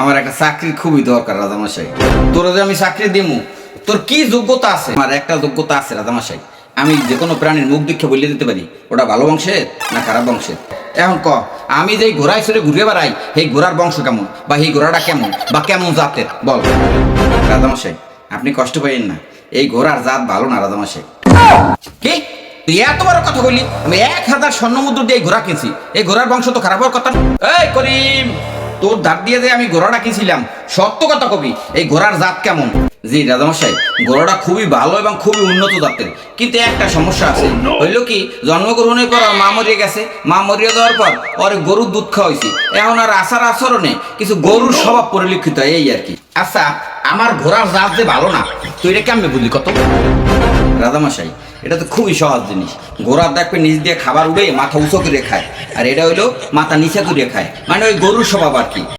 আমার একটা চাকরি খুবই দরকার রাজামশাই। তোরা যে আমি চাকরি দিমু, তোর কি যোগ্যতা আছে? আমার একটা যোগ্যতা আছে রাজামশাই, আমি যে কোনো প্রাণীর মুখ দেখে বলে দিতে পারি ওটা ভালো বংশের না খারাপ বংশের। এখন ক, আমি যেই ঘোড়ায় চড়ে ঘুরে বেড়াই সেই ঘোড়ার বংশ কেমন, বা এই ঘোড়াটা কেমন বা কেমন জাতের বল। রাজামশাই আপনি কষ্ট পাইয়েন না, এই ঘোড়ার জাত ভালো না রাজামশাই। কি তুই এত বড় কথা বললি? আমি 1000 স্বর্ণমুদ্রা দিয়ে এই ঘোড়া কিনছি, এই ঘোড়ার বংশ তো খারাপ হওয়ার কথা না। এই করিম, তোর ধার দিয়ে যে আমি ঘোড়াটা কিনছিলাম, সত্য কথা কবি, এই ঘোড়ার জাত কেমন? জি রাজামশাই, ঘোড়াটা খুবই ভালো এবং খুবই উন্নত জাতের, কিন্তু একটা সমস্যা আছে। হইল কি, জন্মগ্রহণের পর মা মরিয়ে গেছে, মা মরিয়ে যাওয়ার পর ওর গরুর দুধ খাওয়াইছি, এখন আর আচার আচরণে কিছু গরুর স্বভাব পরিলক্ষিত, এই আর কি। আচ্ছা, আমার ঘোড়ার জাত যে ভালো না, তুই এটা কেমনে বুঝলি কত? রাজামশাই এটা তো খুবই সহজ জিনিস। ঘোড়ার দেখবে নিচ দিয়ে খাবার উড়ে মাথা উঁচু করে খায়, আর এটা হইলো মাথা নিচে করে খায়, মানে ওই গরুর স্বভাব আর কি।